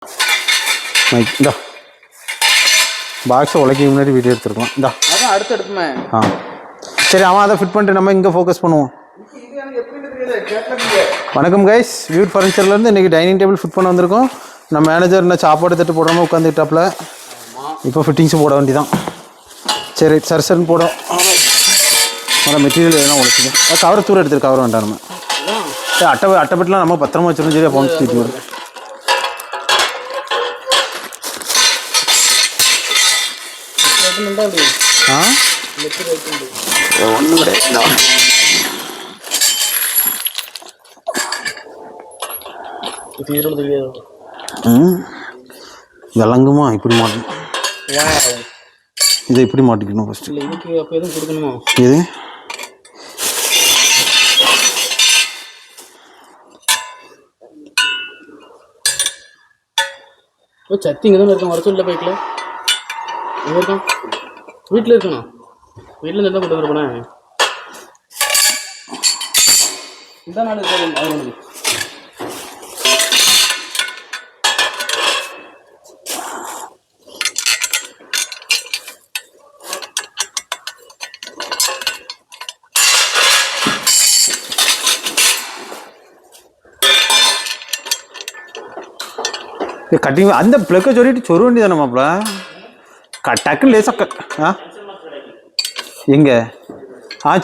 Mic இந்தா பாக்ஸை உழைக்க முன்னாடி வீடியோ எடுத்துருக்கலாம். இந்தா அதான் அடுத்து எடுத்துமே. சரி, அவன் அதை ஃபிட் பண்ணிட்டு நம்ம இங்கே ஃபோக்கஸ் பண்ணுவோம். வணக்கம் கைஸ், வியூட் ஃபர்னிச்சர்லேருந்து இன்றைக்கி டைனிங் டேபிள் ஃபிட் பண்ண வந்திருக்கோம். நம்ம மேனேஜர் என்ன சாப்பாடு தட்டு போடாமல் உட்காந்துக்கிட்டாப்புல. இப்போ ஃபிட்டிங்ஸு போட வேண்டியதான். சரி சர்ன்னு போடும். நல்லா மெட்டீரியல் எதனா உழைச்சிக்கும். கவரை தூரம் எடுத்துரு, கவர் வேண்டாம். நம்ம அட்டைப்பட்டுலாம் நம்ம பத்திரமா வச்சிருந்தோம். சரியா போன தூக்கிட்டு வரும். ஒன்றும் கிடையாது. விளங்குமா? இப்படி மாட்டணும். இதை இப்படி மாட்டிக்கணும் ஃபர்ஸ்ட். இது சத்தி இங்கே தான் இருக்கும். வர சொல்ல பைக்கில் எங்கே இருக்கான்? வீட்டில் இருக்கணும். வீட்டில் இருந்து கொண்டு வர போனேன். இந்த நாள் அது கட்டிங் அந்த பிளக்கை சொல்லிட்டு சொரு வேண்டி தானே மாப்பிள. டக்குன்னு லேசாக எங்கே?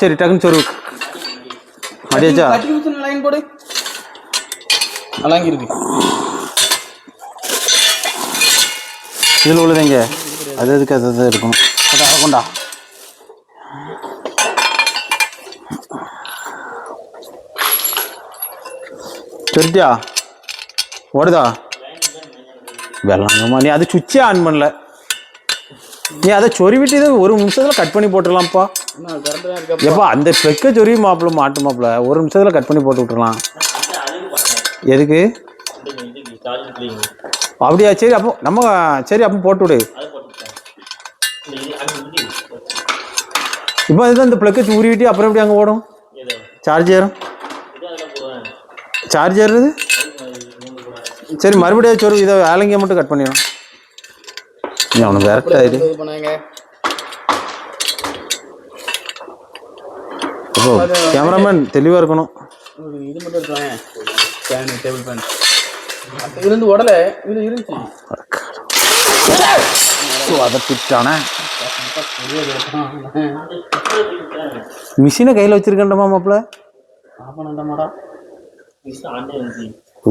சரி டக்குன்னு சொரு அப்படியாச்சா? லைன் போடு. அலாங்கி இருக்கு இதில் உள்ளதுங்க. அது எதுக்கு அதை எடுக்கணும். அதான் கொண்டா. சரிட்டியா? ஓடுதா? வெள்ளங்கம்மா, நீ அதை சுவிட்சே ஆன் பண்ணல. நீ அதை சொருவிட்டு இதை ஒரு நிமிஷத்தில் கட் பண்ணி போட்டுடலாம்ப்பா. எப்பா அந்த பெக்கை சொருவி மாப்பிள்ள மாட்டு மாப்பிள்ள ஒரு நிமிஷத்தில் கட் பண்ணி போட்டு விட்டுறலாம். எதுக்கு? அப்படியா? சரி அப்போ நம்ம சரி அப்போ போட்டு விடு. இப்போ அதுதான் இந்த பிளக்கை உருவிட்டு அப்புறம் எப்படி அங்கே ஓடும்? சார்ஜர் இது. சரி மறுபடியும் சொரு. இதை வேலைங்க மட்டும் கட் பண்ணிடணும். அவனுக்கு வேற ஆயிடு. கேமராமேன் தெளிவாக இருக்கணும். இது மட்டும் இருக்காங்க. டேபிள் ஃபேன் இருந்து உடல இது இருந்துச்சு. அதை பிட்டானே மிஷினை கையில் வச்சிருக்கேன்டமா மாப்பிள்ள.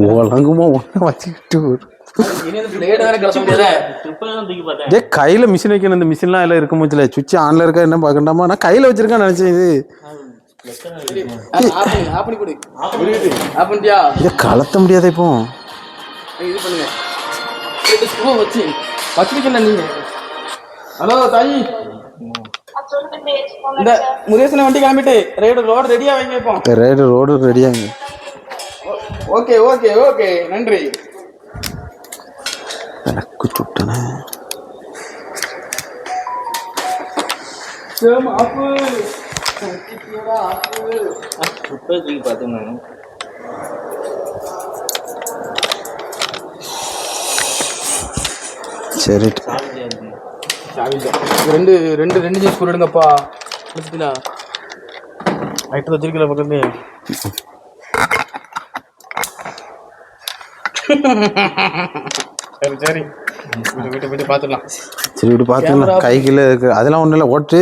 உலங்குமா ஒன்று வச்சுக்கிட்டு கையில் மிஷின் வைக்கணும். இந்த மிஷின்லாம் எல்லாம் இருக்க முடியல. சுவிட்ச் ஆன்ல இருக்கா என்ன பார்க்கண்டாமா? நான் கையில் வச்சிருக்கேன்னு நினைச்சேன். இது கலத்த முடியாது. இப்போ ஹலோ தாயி, இந்த முருகேசனை வண்டி கிளம்பிட்டு ரோடு ரெடியா வைங்க. இப்போ ரோடு ரெடியாங்க. ஓகே ஓகே ஓகே நன்றி. சுட்டனே சரி ரெண்டு ஜூஸ் போடுங்கப்பா. ஐட்டு வச்சிருக்கல பக்கத்து. சரி சரி வீட்டு பார்த்துக்கலாம். சரி வீட்டு பார்த்துக்கலாம். கையில் இருக்கு அதெல்லாம் ஒன்றும் இல்லை. ஓட்டு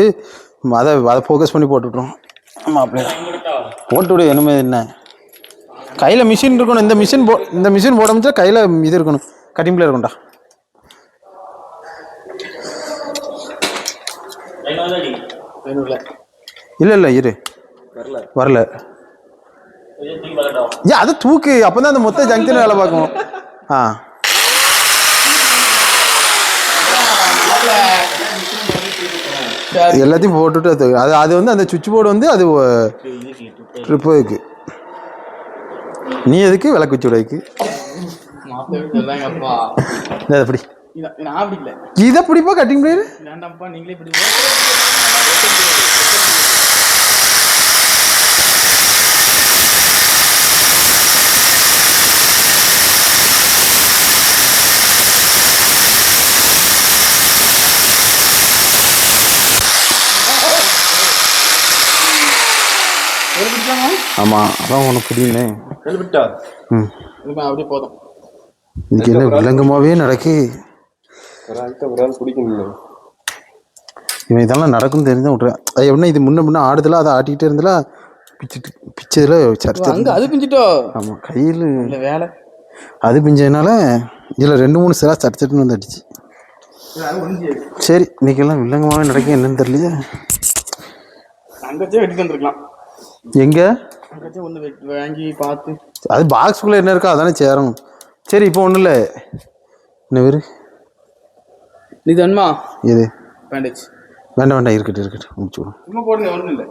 அதை ஃபோக்கஸ் பண்ணி போட்டுவிட்றோம். ஆமாம் அப்படியே போட்டு விடு. என்னமே என்ன கையில் மிஷின் இருக்கணும். இந்த மிஷின் போட முடிச்சா கையில் இது இருக்கணும். கட்டிங் பிளேயர் இருக்கும்டா. இல்லை இரு வரல. அதை தூக்கு. அப்போ தான் அந்த மொத்த ஜங்ஷன் வேலை பார்க்கும். எல்லாத்தையும் போட்டுட்டு அது வந்து அந்த சுவிட்ச் போர்டு வந்து அது ட்ரிப்புக்கு. நீ எதுக்கு விளக்கு வச்சு விடக்கு? இதை பிடிப்பா கட்டிங் பிளேயர். நீங்களே ஆமாம் அதான் உனக்கு புரியுமே. கேள்விட்டா ம் அப்படியே போதும். இன்னைக்கு என்ன விலங்குமாவே நடக்கு. ஒரு ஆள் பிடிக்கணும். இவன் இதெல்லாம் நடக்கும்னு தெரிஞ்சு விட்றேன். அது எப்படின்னா இது முன்ன ஆடுதல அதை ஆட்டிக்கிட்டே இருந்தால பிச்சதில் சர்ச்சை அங்கே அது பிஞ்சிட்டோ. ஆமாம் கையில் இல்லை வேலை அது பிஞ்சதுனால இதில் 2-3 சிலா சர்ச்சட்டுன்னு வந்து அடிச்சு. சரி இன்னைக்கெல்லாம் வில்லங்கமாகவே நடக்கும் என்னன்னு தெரியலையே. அங்கச்சே வெட்டிட்டு வந்துருக்கலாம். எங்கே அங்கச்சே ஒன்று வாங்கி பார்த்து அது பாக்ஸுக்குள்ளே என்ன இருக்கோ அதானே சேரும். சரி இப்போ ஒன்றும் இல்லை. என்ன பேர் நீ தன்மா எது பேண்டேஜ் வேண்டாம் இருக்கட்டும் முடிச்சு விடும். சும்மா போடுங்க ஒன்றும் இல்லை.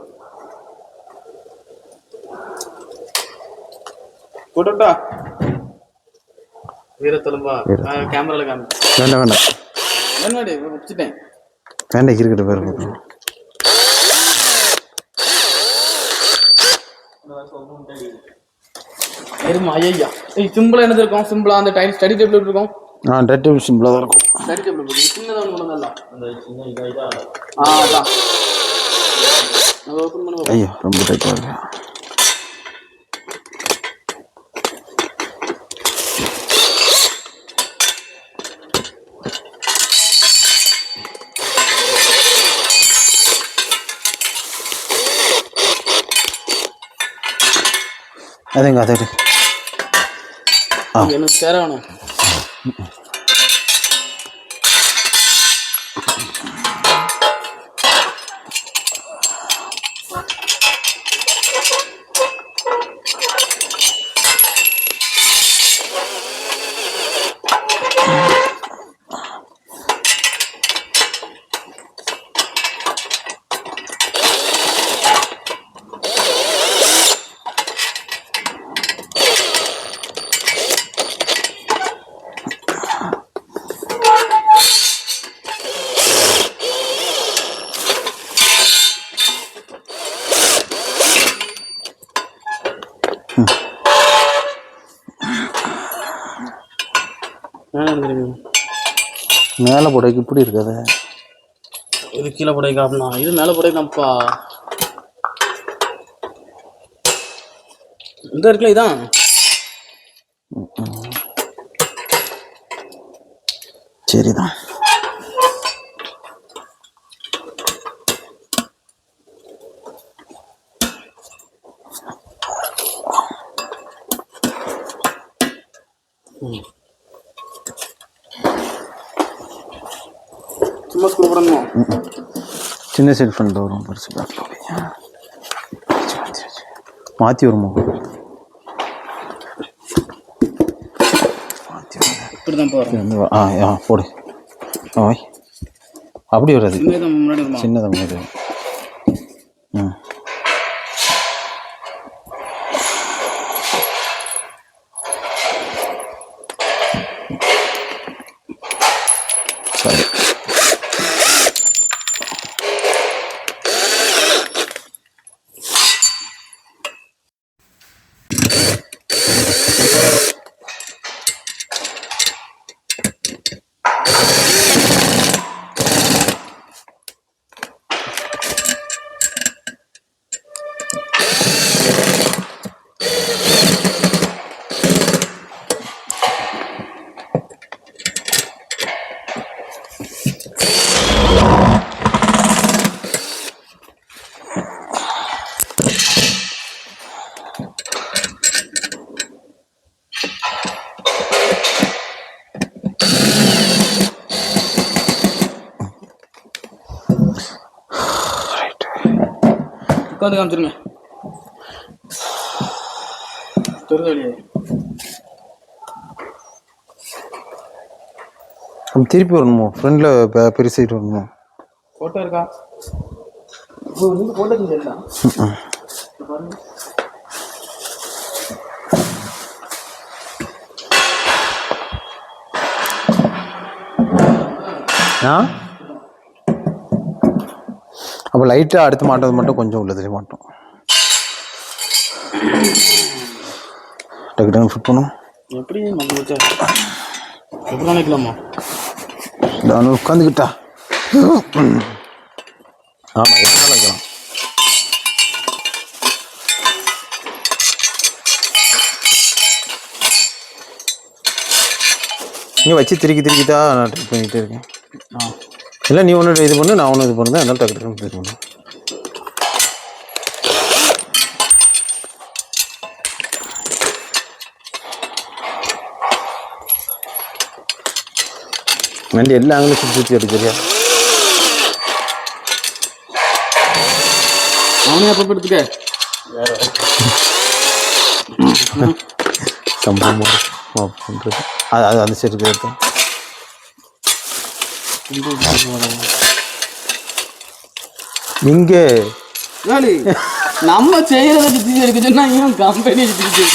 போட்டா வீரத்தலம்பா கேமரால காமி. வேண்டாம் என்னடி வச்சுட்டேன். வேண்டாம் இருக்கட்டும் பேர் பார்க்கலாம். ஐயா சிம்பிளா என்னது இருக்கும்? சிம்பிளா அந்த டைம் ஸ்டடி டேபிள் இருக்கும். டெட் டேபிள் சிம்பிளாக தான் இருக்கும். ஸ்டடி டேபிள் இருக்கும். சின்னதாக ஒன்று கொண்டு வரலாம். அந்த சின்ன இதா அதான் ஓப்பன் பண்ண. ஐயோ ரொம்ப டைட்டாக இருக்கு. அதுங்க அதை எனக்கு சேரணும். மேலே போடைக்கு இப்படி இருக்காது. இது கீழே போடைக்கா அப்படின்னா இது மேலே போடைக்காப்பா. இந்த இருக்குல்ல இதான். சரிதான். சும்மா ஸ்க்ரூ போடணும். சின்ன செல் ஃபண்ட் வரும் பெருசு பேக்கில் மாற்றி வருமா? இப்படி தான் போகிறோம். போடு. அப்படி வராது. முன்னாடி சின்னதாக முன்னாடி வரும். சரி உட்காந்து காமிச்சிருங்க. திருப்பி வரணுமோ? ஃப்ரெண்டில் பெரிய சைட் வரணுமோ? ஃபோட்டோ இருக்கா? ஃபோட்டோ தெரியல. அப்போ லைட்டாக அடுத்து மாட்டது மட்டும் கொஞ்சம் உள்ளதுலேயே மாட்டோம். டக்கு டக்கு ஃபிட் பண்ணும். எப்படி மண்ணு வச்சா எப்படி நினைக்கலாமா? நான் உட்காந்துக்கிட்டா. ஆமாம் எத்தனை வைக்கலாம். இங்கே வச்சு திருக்கி தான் நான் ட்ரை பண்ணிகிட்டே இருக்கேன். இல்லை நீ ஒன்று இது பண்ணு, நான் ஒன்று இது பண்ணுறேன், அதனால டக்கு டக்குன்னு இது பண்ணு. வண்டி எல்லா ஆங்கிலும் சுற்றி எடுக்கிறியா? அவனே அப்போ எடுத்துக்க சம்பளம் பண்ணுறது அது அந்த சைடு எடுத்தேன். இங்கே நம்ம செய்யறத சுத்தி எடுக்க சொன்னா ஏன் கம்பெனி சுத்தி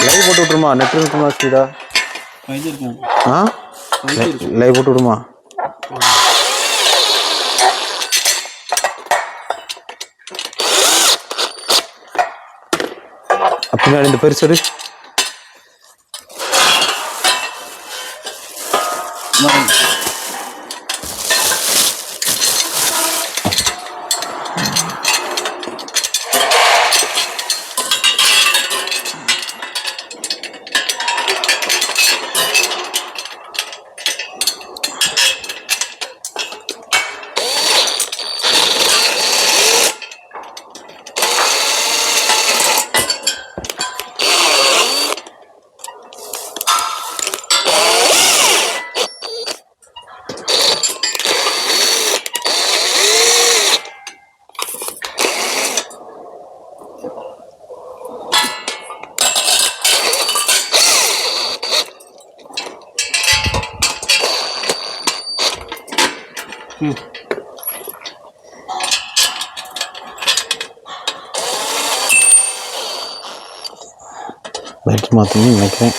லைவ் போட்டு விட்ருமா? நெட் இருக்குமா ஸ்பீடா? இருக்கும். ஆ லைவ் போட்டு விடுமா? பின்னாடி இந்த பெருசு பேட்டரி மாற்றணும்னு நினைக்கிறேன்.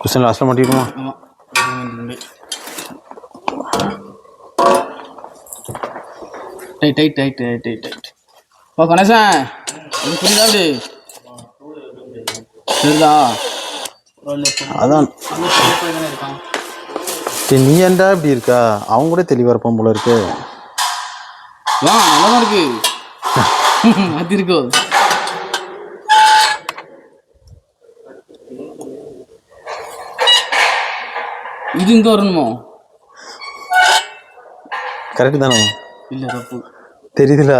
குஷன் லாஸ்ட்டில் மாட்டிடுமா? Tight tight tight tight tight tight. ஓ கணேசன், இது புரியுதா? அப்படி சரிதா? அதான் நீ ஏன்டா இப்படி இருக்கா? அவங்க கூட தெளிவாக இருப்பான் போல இருக்கு. நல்லா தான் இருக்கு. அது இருக்கோ இது இங்கே வரணுமோ? கரெக்டு தானே? இல்லை தப்பு தெரியுதுல.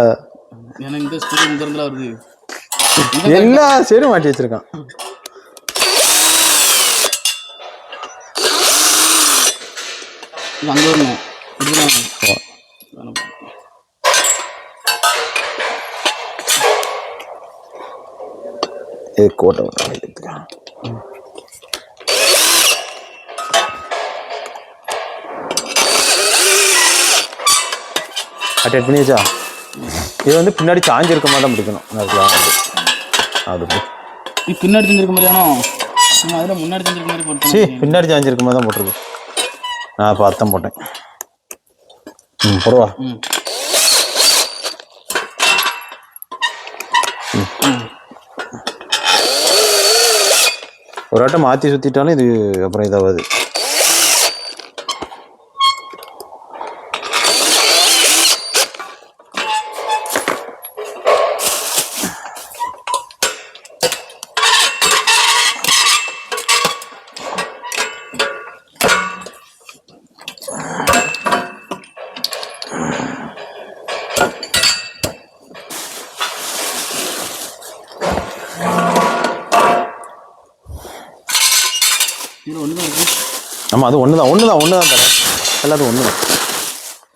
எனக்கு இந்த ஸ்கூல் இங்கே இருந்தா வருது. எல்லா சைடும் மாட்டி வச்சிருக்கான். அங்கே வரணும். கோட்டை அட்டெண்ட் பண்ணியாச்சா? இது வந்து பின்னாடி சாஞ்சிருக்க மாதிரி தான் பிடிக்கணும். அப்படி இது பின்னாடி செஞ்சிருக்க மாதிரியானோ? அதில் முன்னாடி செஞ்சிருக்க மாதிரி போட்டு. சரி, பின்னாடி சாஞ்சிருக்க மாதிரி தான் போட்டிருக்கு. நான் பார்த்து தான் போட்டேன். போடுவா. ஒரு ஆட்டம் மாற்றி சுற்றிட்டாலும் இது அப்புறம் இதாகாது. ஆமாம், அது ஒன்று தான் தர எல்லாத்துக்கும் ஒன்று தான்.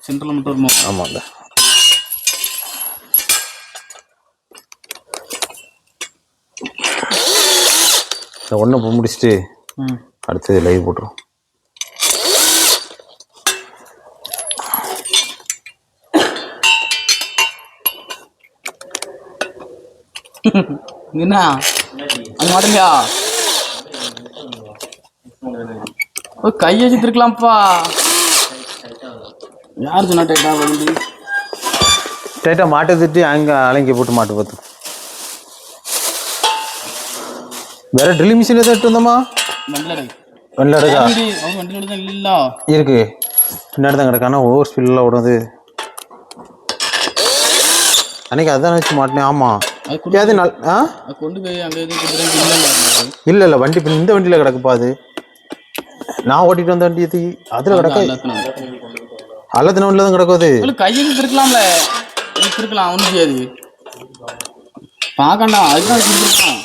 சென்ட்ரல் மட்டும் வருமா? ஆமாங்க. இந்த ஒன்றை முடிச்சுட்டு அடுத்தது லைவ் போட்டுரும். என்ன அது மாட்டலையா? கையை வச்சுருக்கலாம்ப்பா. யார் சொன்னா டைட்டா வந்து டைட்டாக மாட்டை திட்டு அங்கே அலங்கி போட்டு மாட்டு பார்த்து. வேற ட்ரில்லிங் மிஷின் எதாவது எடுத்து வந்தோமா? வண்டியில் எடுக்கா இருக்கு, பின்னாடி தான் கிடக்கானா ஓவர் ஸ்பீடில் ஓடுது. அன்னைக்கு அதான் வச்சு மாட்டினேன். ஆமாம் அது கொண்டு போய் அங்கே இல்லை இல்லை வண்டி இந்த வண்டியில் கிடக்குப்பா. அது நான் ஓட்டிட்டு வந்த வண்டி இது அதில் கிடக்க அல்லத்தின வண்டியில் தான் கிடக்கும். அது கையில் இருக்கலாம்ல, இருக்கலாம் ஒன்றும் செய்யாது. பார்க்கண்டா அதுதான் கொடுத்துருக்கான்.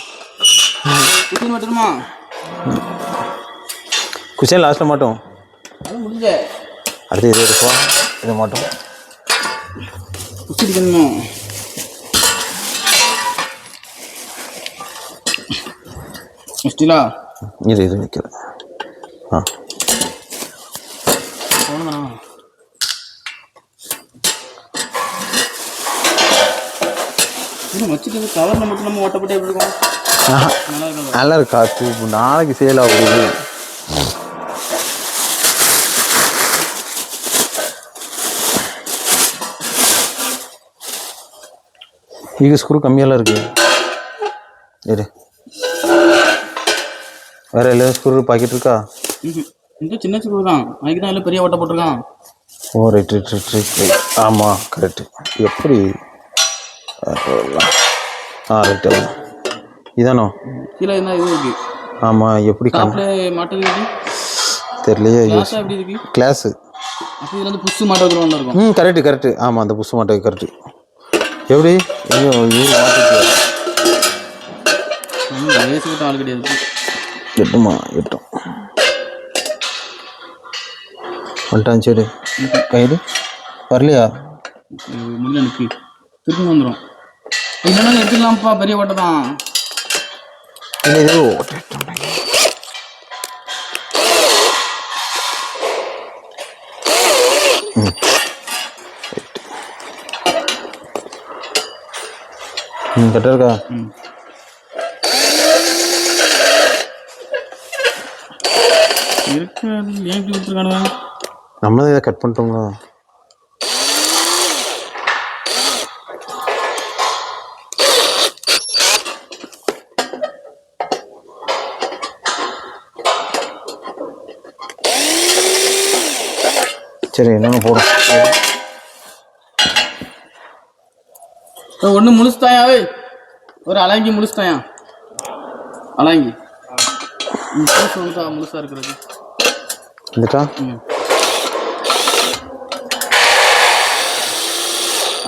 குஷன் மட்டுமா? குஷன் லாஸ்ட்டில் மாட்டோம். அது முடிஞ்ச அடுத்து இது எடுப்போம். இதை மாட்டோம் குச்சிருக்கணுமா? ஸ்டீலா இது இது வைக்கல. வச்சுட்டு கவரில் மட்டும் நம்ம ஓட்டப்பட்டு எப்படி இருக்கும்? நல்லா இருக்கா? நாளைக்கு சேல் ஆகுது. இங்கே ஸ்க்ரூ கம்மியெல்லாம் இருக்கு. இரு வேற எல்லா ஸ்க்ரூ பாக்கெட் இருக்கா? இந்த சின்ன ஸ்க்ரூ தான், அதுக்கு தான் எல்லாம் பெரிய ஓட்ட போட்டிருக்கான். ஓ ரைட் ரைட் ரைட் ரைட். ஆமாம் கரெக்டு. எப்படி ரைட் இதானோ? கீழே என்ன இது இருக்கு? ஆமாம் எப்படி மாட்டது தெரியலையே. எப்படி இருக்கு கிளாஸு? அப்போ இதில் வந்து புஷ் மாட்ட வைக்கிறோம் இருக்கும். Correct correct. ஆமாம் அந்த புஷ் மாட்ட கரெக்டு. எப்படி ஐயோ வேஸ்ட்டு ஆள் கிடையாது. எட்டுமா எட்டும் வந்துட்டான். சரி கைடு வரலையா? முடியல எனக்கு திருப்பி வந்துடும். இல்லைன்னா எடுத்துக்கலாம்ப்பா, பெரிய ஓட்டை தான். கரெக்டாக இருக்கா? இருக்கு. ஏன் இப்படி கொடுத்துருக்கானுங்க? நம்ம தான் இதை கட் பண்ணிட்டோங்களா? சரி என்னென்னு போடும். ஒன்று முழுசுதாயாவே, ஒரு அலங்கி முழுசுதாயா. அலங்கி முழுசா இருக்கிறது வந்துட்டா.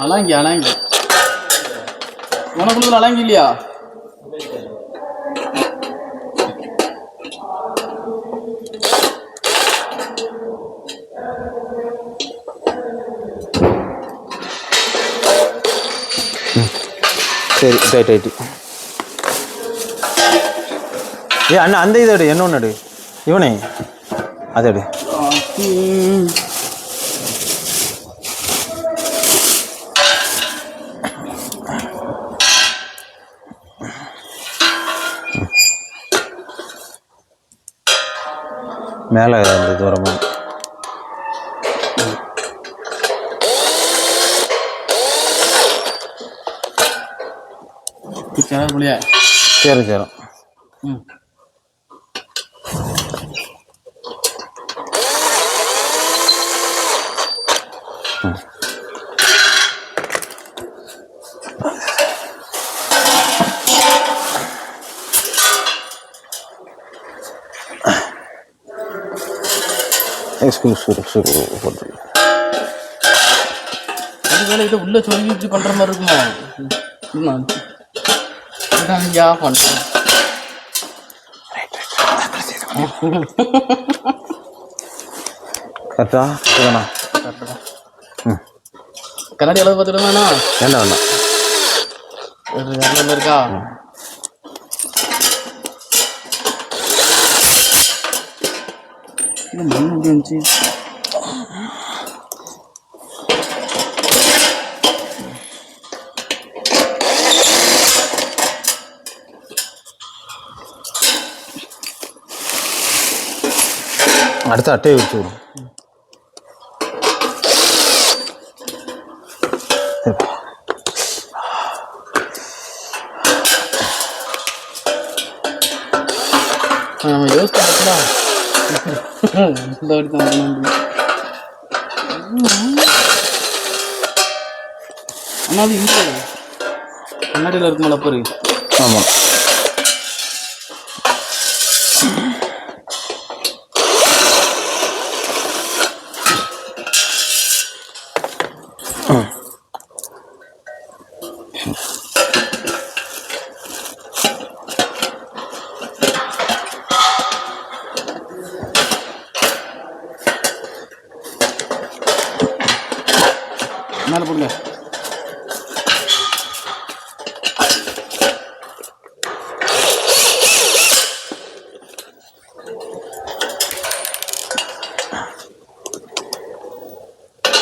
அலங்கி அலங்கி உனக்குள்ள அலங்கி இல்லையா? சரி ரைட் ரைட்டு. அண்ணா அந்த இதை எடு, என்ன ஒன்று எடு. இவனே அதை எடு. மேலே அந்த தூரமாக சரி சேரும். அதுவேளை இதை உள்ள சொல்லி இப்படி பண்ற மாதிரி இருக்குமா? கரெக்டா? கண்ணாடி அளவு பார்த்துடுவானா? வேண்டாம் வேண்டாம் இருக்கா? இந்த மண் எப்படி இருந்துச்சு? அடுத்த அட்டையை வச்சு விடும். நம்ம யோசிச்சு இந்த வாட்டி தான் ஆனால் அது இல்லை கண்ணாடியில் இருக்கு மலப்பரு. ஆமாம். மேலே போடுங்க.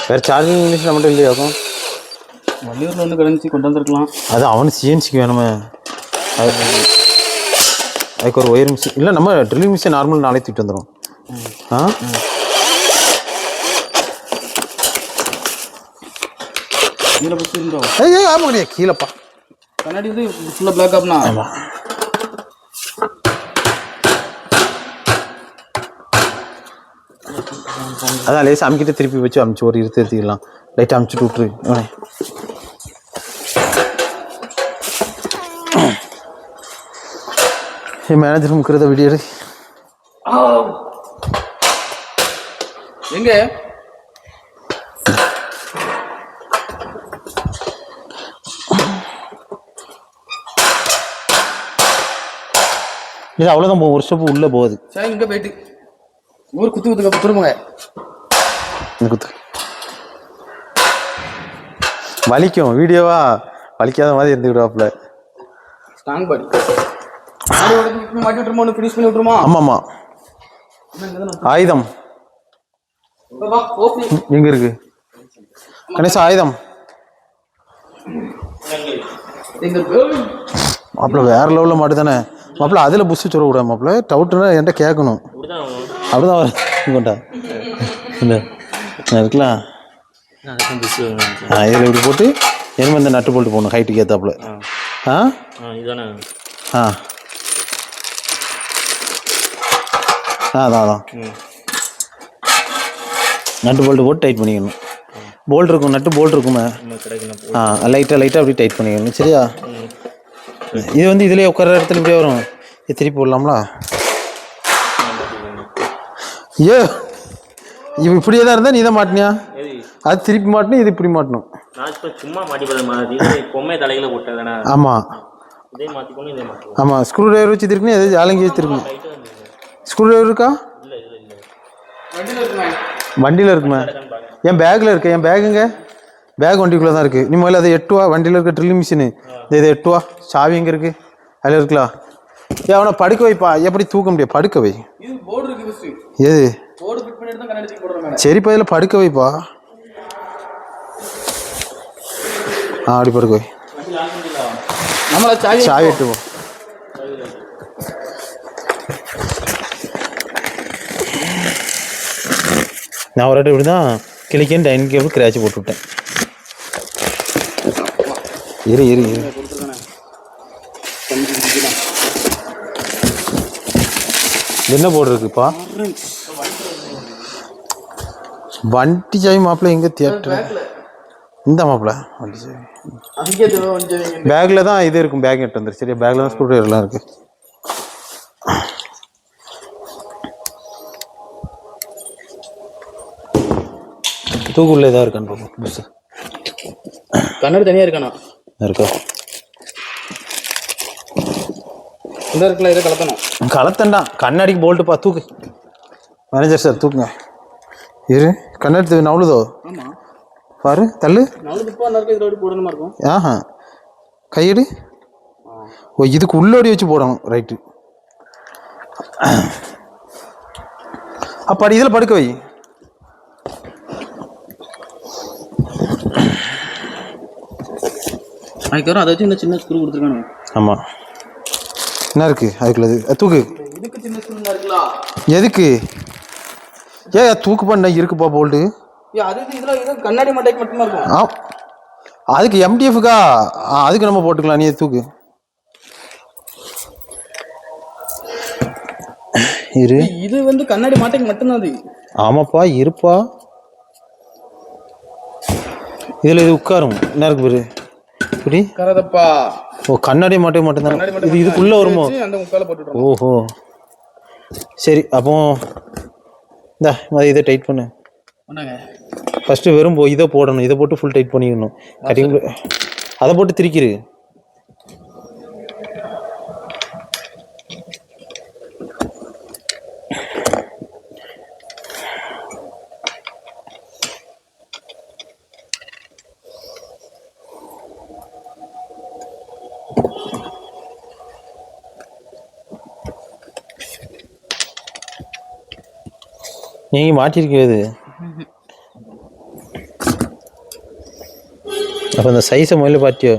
வேறு சார்ஜிங் மிஷின் நம்மகிட்ட இல்லையாக்கும்? வள்ளியூரில் ஒன்று கிடந்துச்சு, கொண்டு வந்துருக்கலாம். அது அவனு சிஎன்சிக்கு வேணுமே. அதுக்கு ஒரு ஒயர் மிஷின் இல்லை, நம்ம ட்ரில்லிங் மிஷின் நார்மல் நாளே தூக்கிட்டு வந்துடும். ஆ கீழே பஸ் இருந்தோம். ஐயா ஆமாம் கிடையாது, கீழேப்பா. கண்ணாடி வந்து ஃபுல்லாக பிளாக் ஆப்னா. ஆமாம். அதான் லேசாக அமுக்கிட்டு திருப்பி வச்சு அமுச்சு ஒரு இருத்திக்கலாம். லைட்டாக அமுச்சுட்டு விட்ரு. என் மேனேஜர் முக்கிறத வீடியோ எங்க இது அவ்வளோதான், ஒரு ஸ்டெப்பு உள்ளே போகுது. சரி இங்கே போயிட்டு ஊர் குத்து குத்துக்க திரும்புங்க. குத்து வலிக்கும், வீடியோவா வலிக்காத மாதிரி இருந்து விடுவாப்புல. ஸ்ட்ராங் பாடி மாட்டி விட்டுருமா, ஒன்று ஃபினிஷ் பண்ணி விட்டுருமா? ஆமாம்மா. ஆயுதம் எங்க இருக்கு கணேசா? ஆயுதம் மாப்பிள்ள வேற லெவலில் மாட்டு தானே மாப்பிள்ள. அதில் புஷ் சொல்ல விட மாப்பிள்ள. டவுட்டுன்னா என்கிட்ட கேட்கணும். அப்படிதான் கொண்டா இல்லை இருக்கலாம். இதில் இப்படி போட்டு இனிமே இந்த நட்டு போட்டு போகணும் ஹைட்டுக்கு ஏற்றாப்புல. ஆ ஆ அதான் நட்டு போல்ட்டு போட்டு டைட் பண்ணிக்கணும். போல்ட் இருக்கும், நட்டு போல்ட் இருக்குமே. லைட்டாக அப்படி டைட் பண்ணிக்கணும். சரியா? இது வந்து இதுலேயே உட்கார இடத்துல இப்படியே வரும். இது திருப்பி போடலாம்ல? ஏ இவ இப்படியே தான் இருந்தால் நீ தான் மாட்டினியா? அது திருப்பி மாட்டணும், இது இப்படி மாட்டணும். ஆமாம் ஆமாம். ஸ்க்ரூ டிரைவர் வச்சு திருக்கணும், எதாவது ஆலங்கி வச்சு திருக்கணும். ஸ்க்ரூ டிரைவர் இருக்கா? வண்டியில் இருக்குமே. என் பேக்கில் இருக்கு. என் பேக்குங்க பேக் வண்டிக்குள்ளே தான் இருக்குது. நீ முதல்ல அதை எட்டுவா. வண்டியில் இருக்க ட்ரில்லிங் மிஷினு இதை எட்டுவா. சாவி எங்கே இருக்குது? அதில் இருக்கலாம். ஏன் அவனை படுக்க வைப்பா. எப்படி தூக்க முடியாது? படுக்க வை. எது சரி பையில படுக்க வைப்பா. அப்படி படுக்க வை. சாவி எட்டுவோம். நான் ஒரு இப்படி தான் கிளிக்கேன்னு டைனிங் டேபிள் கிராச்சு போட்டு விட்டேன். இரு என்ன போடுறதுக்குப்பா? வண்டி சாவி மாப்பிள்ள எங்கே? தியேட்டர் இந்த மாப்பிள்ள வண்டி சாவி பேக்கில் தான் இது இருக்கும். பேக் எட்டு வந்துரு. சரியா? பேக்கில் தான் ஸ்க்ரூ டிரைவர்லாம் இருக்குது. தூக்குள்ள ஏதாவது இருக்கான்னு பார்ப்போம். புதுசு கண்ணாடி தனியாக இருக்கானா? இருக்கா? இந்த இருக்குல்ல, இதை கலத்தணும். கலத்தண்டா. கண்ணாடிக்கு போல்ட்டுப்பா. தூக்கு மேனேஜர் சார், தூக்குங்க. இரு கண்ணாடி நவளுதோ? ஆமாம் பாரு, தள்ளு. நவளுதுப்பா. அந்த இருக்க இதில் போடணுமா இருக்கும்? ஆஹா கையெடு. ஓ இதுக்கு உள்ளோடி வச்சு போடணும். ரைட்டு. அப்படி இதில் படுக்க வை. அதுக்கப்புறம் அதை வச்சு இந்த சின்ன ஸ்க்ரூ கொடுத்துருக்கானு. ஆமாம், என்ன இருக்குது அதுக்குள்ளது? தூக்கு. இதுக்கு சின்ன ஸ்க்ரூ இருக்குல்ல, எதுக்கு? தூக்கு பண்ண இருக்குப்பா போல்டு. அதுக்கு இதில் இது கண்ணாடி மட்டைக்கு மட்டுமா இருக்கும். அதுக்கு எம்டிஎஃப்க்கா? அதுக்கு நம்ம போட்டுக்கலாம். நீ தூக்கு இரு. இது வந்து கண்ணாடி மாட்டைக்கு மட்டும்தான் அது. ஆமாப்பா, இருப்பா. இதில் இது உட்காரும். என்ன இருக்கு பாரு இப்படி கரதப்பா. ஓ, கண்ணாடி மாட்டே மட்டும்தான் இது. இதுக்குள்ளே வருமோ? அந்த முக்கால போட்டுவிட்றோம். ஓஹோ, சரி. அப்போ இந்தா இதை டைட் பண்ணு. ஃபஸ்ட்டு வெறும் இதை போடணும். இதை போட்டு ஃபுல் டைட் பண்ணிடணும். கட்டிங் அதை போட்டு திரிக்கிறு. நீங்கள் மாட்டிருக்கிறது. அப்போ இந்த சைஸை முதல்ல பார்த்தியோ?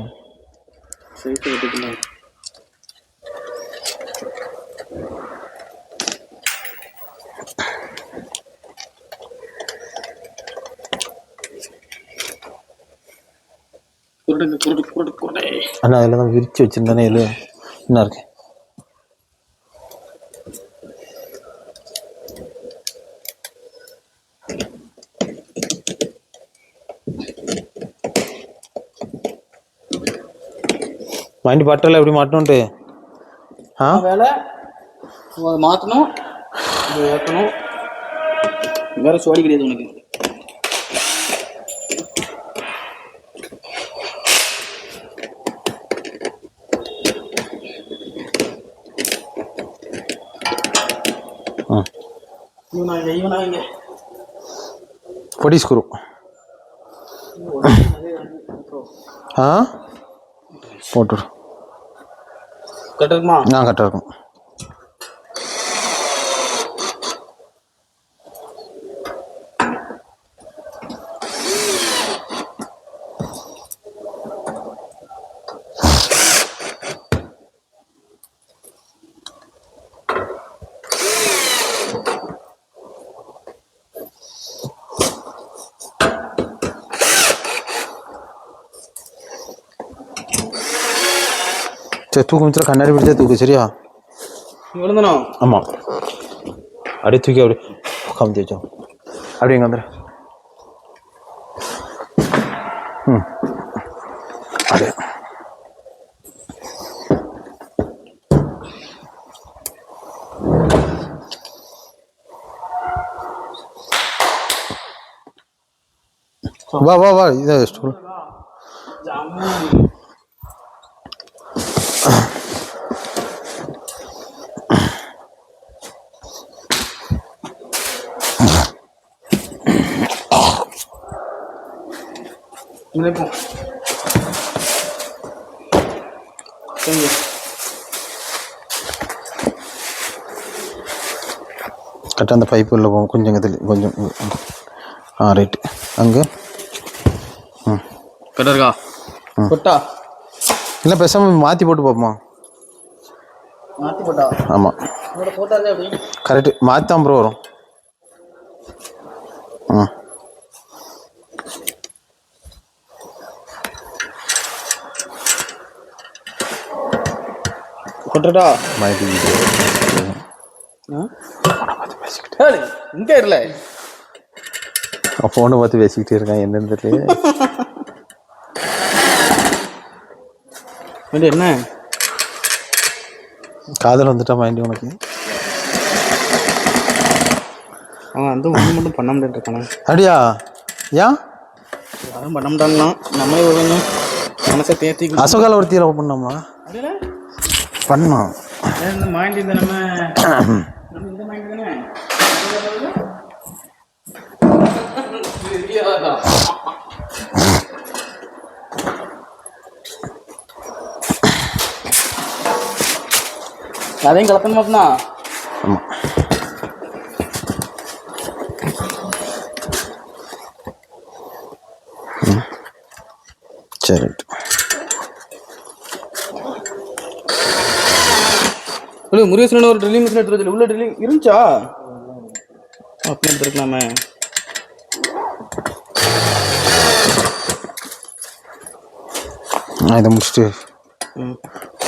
அண்ணா அதில் தான் விரிச்சு வச்சுருந்தானே. இது என்ன இருக்கு? மைண்ட் பட்டரில் எப்படி மாட்டணுன்ட்டு வேலை மாற்றணும், ஏற்றணும். வேற சோடி கிடையாது உனக்கு. பொடி ஸ்க்ரூ. போட்டுரு. கரெக்டாக இருக்குமா? கரெக்டாக இருக்கும். சரி, தூக்கு மிச்சம் கண்ணாடி பிடிச்சா தூக்கு. சரியா? இவ்வளோதானோ? ஆமாம். அப்படியே தூக்கி அப்படியே கமுத்தி வச்சோம். அப்படியே எங்கே வந்துடு. அப்படியே வா வா வா. இதை ஸ்டூல். கரெக்டாக அந்த பைப்பு உள்ள போகும். கொஞ்சம் இதில் கொஞ்சம். ரைட்டு. அங்கே கரெக்டாக இருக்கா? கொட்டா இல்லை, பேசாமல் மாற்றி போட்டு பார்ப்போமா? மாற்றி போட்டா? ஆமாம், போட்டாலே அப்படி கரெக்டு. மாற்றி தான் ப்ரோ வரும். கொட்டா மாட்டி இங்கே இல்லை. ஃபோனை பார்த்து பேசிக்கிட்டே இருக்கான். என்னன்னு தெரியல. என்ன காதல் வந்துட்டா மைண்டி உனக்கு? அவன் வந்து ஒன்று மட்டும் பண்ண முடியாது இருக்கானே. அப்படியா? ஏன் யாரும் பண்ண முடியாங்களா? நம்மளே ஒரு மனசை தேர்த்தி அசோகால ஒரு தீர பண்ணோமா? பண்ணோம். இந்த மைண்ட் இந்த நம்ம இந்த மைண்ட் தானே. அதையும் கலப்பணும். ஆமாம், சரி ரைட். இல்லை முருகேசன் ஒரு ட்ரில்லிங் மிஷின் எடுத்து வச்சு உள்ள ட்ரில்லிங் இருந்துச்சா? அப்படி எடுத்துருக்கலாமே. நான் இதை முடிச்சுட்டு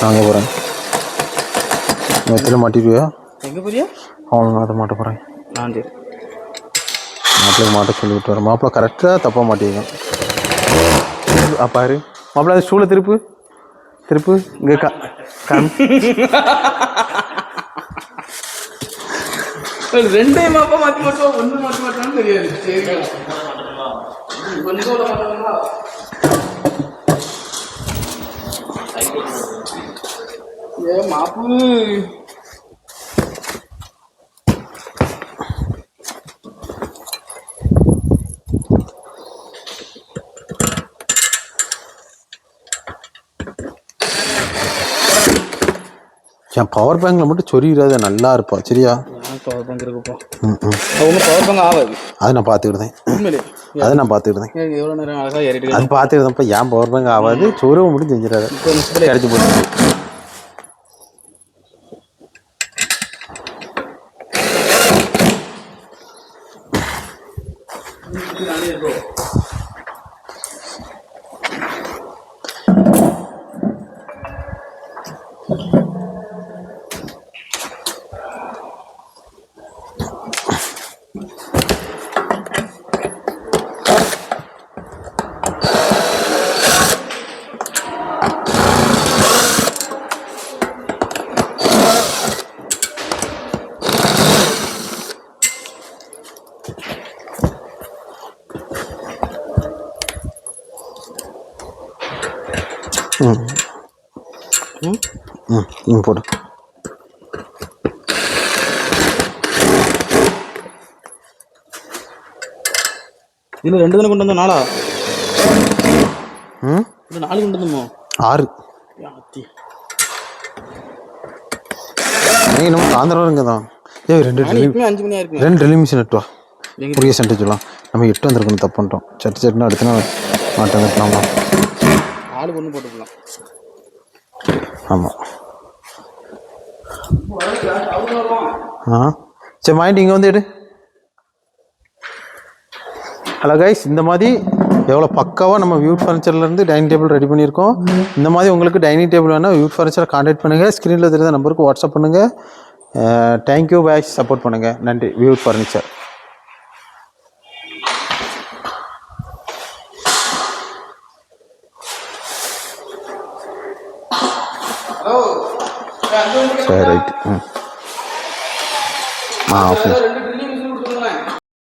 நான் போகிறேன். எத்தனை மாட்டிடுவியா? எங்கே போறியா? அவனுங்க அதை மாட்ட போகிறேன். நான் சரி மாப்பிள்ளைக்கு மாட்ட சொல்லி விட்டு வரேன். மாப்பிள்ளை கரெக்டாக தப்பாக மாட்டிருக்கேன். பாரு மாப்பிள்ளை அந்த ஸ்டூலை திருப்பு இங்கே ரெண்டே மாப்பா மாற்றி மாட்டோம், ஒன்று மாற்றி மாட்டோம்னு தெரியாது. சரி ஏ மாப்பு என் பவர் பேங்கில் மட்டும் சொரியிடாத, நல்லா இருப்பா சரியா? பவர் பேங்க் இருக்குப்பா. ஒன்றும் பவர் பேங்க் ஆகாது. அதை நான் பார்த்துக்கிட்டேன். உண்மையிலே அதை நான் பார்த்துக்கிட்டேன். எவ்வளோ நேரம் அழகாக ஏறிட்டு அது பார்த்துக்கிட்டேன்ப்பா. ஏன் பவர் பேங்க் ஆகாது? சொருவை மட்டும் செஞ்சிடாது, கிடச்சி போட்டு. போடு. இல்லை 2 தானே கொண்டு வந்தோம், 4 இல்லை 4 கொண்டு வந்தோமோ? 6. நம்ம சாயந்தரம் தான். ரெண்டு 5 மணி ஆயிருக்கு. 2 ட்ரில்லிங் மிஷின் எட்டு வா. புரிய சென்டேஜ் சொல்லலாம். நம்ம 8 வந்திருக்கணும், தப்பு பண்ணிட்டோம். சட்டுன்னு அடுத்த நாள் மாட்டை வந்துட்டலாமா? ஆளுக்கு ஒன்று போட்டுக்கலாம். ஆமாம். சரி வாங்கிட்டு இங்கே வந்து எடு. ஹலோ கைஸ், இந்த மாதிரி எவ்வளோ பக்காவாக நம்ம வியூட் ஃபர்னிச்சர்லேருந்து டைனிங் டேபிள் ரெடி பண்ணியிருக்கோம். இந்த மாதிரி உங்களுக்கு டைனிங் டேபிள் வேணால் வியூட் ஃபர்னிச்சரை கான்டாக்ட் பண்ணுங்கள். ஸ்க்ரீனில் தெரிஞ்ச நம்பருக்கு வாட்ஸ்அப் பண்ணுங்கள். தேங்க்யூ பாய்ஸ், சப்போர்ட் பண்ணுங்கள். நன்றி. Viewed furniture. சரி ரைட்டு. ஓகே.